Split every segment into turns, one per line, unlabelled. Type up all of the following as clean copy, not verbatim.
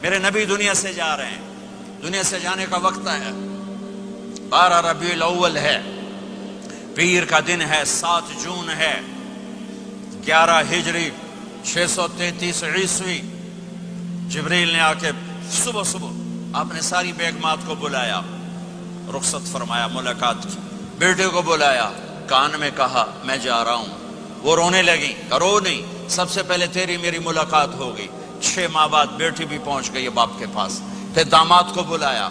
میرے نبی دنیا سے جا رہے ہیں، دنیا سے جانے کا وقت ہے، 12 ربیع الاول ہے، پیر کا دن ہے، 7 جون ہے، 11 ہجری 633 عیسوی۔ جبریل نے آ کے صبح صبح آپ نے ساری بیگمات کو بلایا، رخصت فرمایا، ملاقات کی، بیٹے کو بلایا، کان میں کہا میں جا رہا ہوں۔ وہ رونے لگی، رو نہیں، سب سے پہلے تیری میری ملاقات ہوگی۔ 6 ماہ بعد بیٹی بھی پہنچ گئی باپ کے پاس۔ پھر داماد کو بلایا،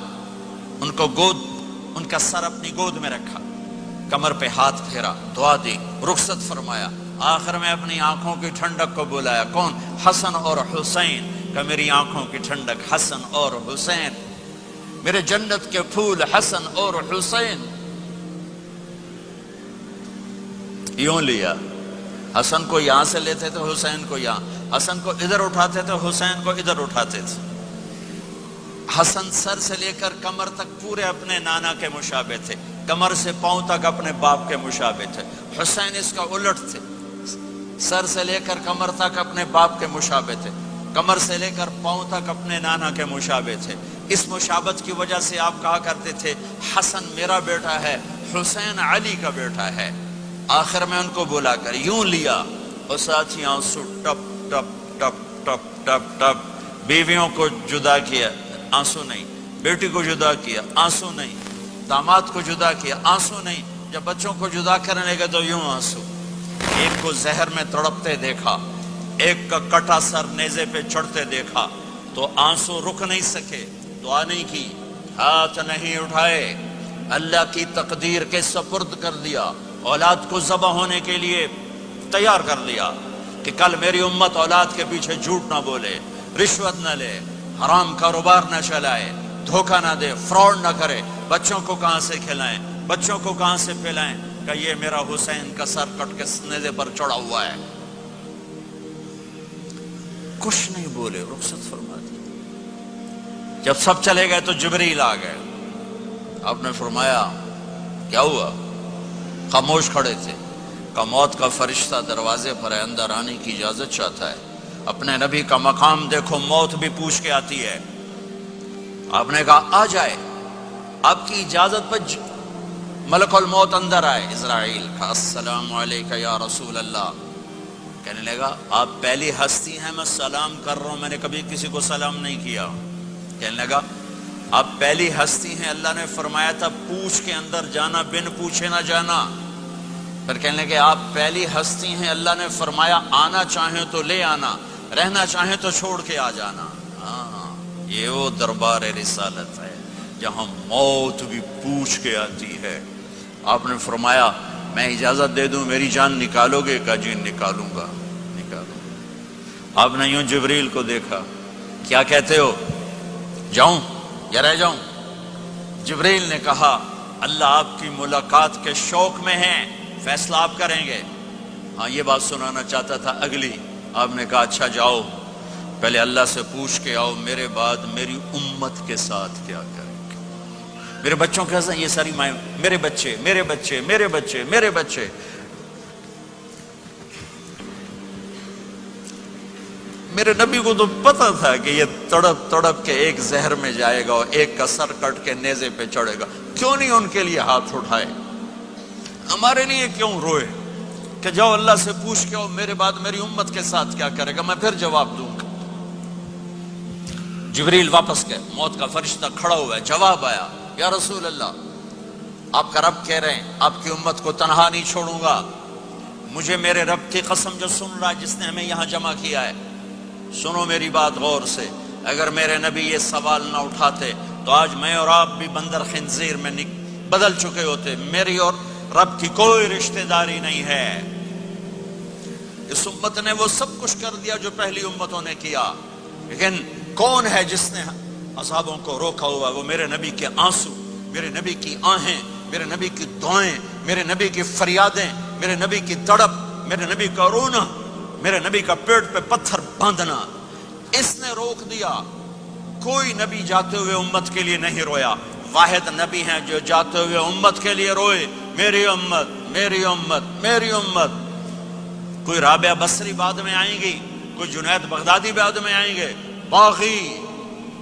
ان کو ان کا سر اپنی گود میں رکھا، کمر پہ ہاتھ پھیرا، دعا دی، رخصت فرمایا۔ آخر میں اپنی آنکھوں کی ٹھنڈک کو بلایا، کون؟ حسن اور حسین، کہ میری آنکھوں کی ٹھنڈک حسن اور حسین، میرے جنت کے پھول حسن اور حسین۔ یوں لیا، حسن کو یہاں سے لیتے تھے، حسین کو یہاں، حسن کو ادھر اٹھاتے تھے، حسین کو ادھر اٹھاتے تھے۔ حسن سر سے لے کر کمر تک پورے اپنے نانا کے مشابہ تھے، کمر سے پاؤں تک اپنے باپ کے مشابہ تھے۔ حسین اس کا الٹ تھے، سر سے لے کر کمر تک اپنے باپ کے مشابہ تھے، کمر سے لے کر پاؤں تک اپنے نانا کے مشابہ تھے۔ اس مشابہت کی وجہ سے آپ کہا کرتے تھے حسن میرا بیٹا ہے، حسین علی کا بیٹا ہے۔ آخر میں ان کو بلا کر یوں لیا، اور ساتھ ہی آنسو ٹپ ٹپ ٹپ ٹپ ٹپ ٹپ۔ بیویوں کو جدا کیا، آنسو نہیں، بیٹی کو جدا کیا، آنسو نہیں، داماد کو جدا کیا، آنسو نہیں، جب بچوں کو جدا کرنے لگے تو یوں آنسو۔ ایک کو زہر میں تڑپتے دیکھا، ایک کا کٹا سر نیزے پہ چڑھتے دیکھا، تو آنسو رک نہیں سکے، دعا نہیں کی، ہاتھ نہیں اٹھائے، اللہ کی تقدیر کے سپرد کر دیا، اولاد کو ذبح ہونے کے لیے تیار کر دیا کہ کل میری امت اولاد کے پیچھے جھوٹ نہ بولے، رشوت نہ لے، حرام کاروبار نہ چلائے، دھوکہ نہ دے، فراڈ نہ کرے، بچوں کو کہاں سے کھلائیں، بچوں کو کہاں سے پلائیں، کہ یہ میرا حسین کا سر کٹ کے نیزے پر چڑھا ہوا ہے۔ کچھ نہیں بولے، رخصت فرما دی۔ جب سب چلے گئے تو جبریل آ گئے، آپ نے فرمایا کیا ہوا؟ خاموش کھڑے تھے، کہ موت کا فرشتہ دروازے پر ہے، اندر آنے کی اجازت چاہتا ہے۔ اپنے نبی کا مقام دیکھو، موت بھی پوچھ کے آتی ہے۔ آپ نے کہا آ جائے، آپ کی اجازت پر ملک الموت اندر آئے۔ اسرائیل کا السلام علیکہ یا رسول اللہ، کہنے لگا آپ پہلی ہستی ہیں، میں سلام کر رہا ہوں، میں نے کبھی کسی کو سلام نہیں کیا۔ کہنے لگا آپ پہلی ہستی ہیں، اللہ نے فرمایا تھا پوچھ کے اندر جانا، بن پوچھے نہ جانا۔ پھر کہنے لگے آپ پہلی ہستی ہیں، اللہ نے فرمایا آنا چاہیں تو لے آنا، رہنا چاہیں تو چھوڑ کے آ جانا۔ ہاں، یہ وہ دربار رسالت ہے جہاں موت بھی پوچھ کے آتی ہے۔ آپ نے فرمایا میں اجازت دے دوں میری جان نکالو گے؟ کہا جی نکالوں گا، نکالوں گا۔ آپ نے یوں جبریل کو دیکھا، کیا کہتے ہو، جاؤں یا رہ جاؤں؟ جبریل نے کہا اللہ آپ کی ملاقات کے شوق میں ہیں، فیصلہ آپ کریں گے۔ ہاں یہ بات سنانا چاہتا تھا اگلی۔ آپ نے کہا اچھا جاؤ، پہلے اللہ سے پوچھ کے آؤ میرے بعد میری امت کے ساتھ کیا کریں گے، میرے بچوں کے ساتھ۔ یہ ساری مائیں، میرے بچے میرے بچے میرے بچے میرے بچے۔ میرے نبی کو تو پتا تھا کہ یہ تڑپ تڑپ کے ایک زہر میں جائے گا اور ایک کا سر کٹ کے نیزے پہ چڑھے گا، کیوں نہیں ان کے لیے ہاتھ اٹھائے؟ ہمارے لیے کیوں روئے کہ جاؤ اللہ سے پوچھ کے آؤ میرے بعد میری امت کے ساتھ کیا کرے گا، میں پھر جواب دوں گا۔ جبریل واپس گئے، موت کا فرشتہ کھڑا ہوا ہے، جواب آیا یا رسول اللہ آپ کا رب کہہ رہے ہیں آپ کی امت کو تنہا نہیں چھوڑوں گا۔ مجھے میرے رب کی قسم جو سن رہا ہے، جس نے ہمیں یہاں جمع کیا ہے، سنو میری بات غور سے، اگر میرے نبی یہ سوال نہ اٹھاتے تو آج میں اور آپ بھی بندر خنزیر میں بدل چکے ہوتے۔ میری اور رب کی کوئی رشتہ داری نہیں ہے۔ اس امت نے وہ سب کچھ کر دیا جو پہلی امتوں نے کیا، لیکن کون ہے جس نے عذابوں کو روکا ہوا؟ وہ میرے نبی کے آنسو، میرے نبی کی آہیں، میرے نبی کی دعائیں، میرے نبی کی فریادیں، میرے نبی کی تڑپ، میرے نبی کا رونا، میرے نبی کا پیٹ پہ پتھر باندھنا، اس نے روک دیا۔ کوئی نبی جاتے ہوئے امت کے لیے نہیں رویا، واحد نبی ہیں جو جاتے ہوئے امت کے لیے روئے، میری امت میری امت میری امت۔ کوئی رابعہ بصری بعد میں آئیں گی، کوئی جنید بغدادی بعد میں آئیں گے، باغی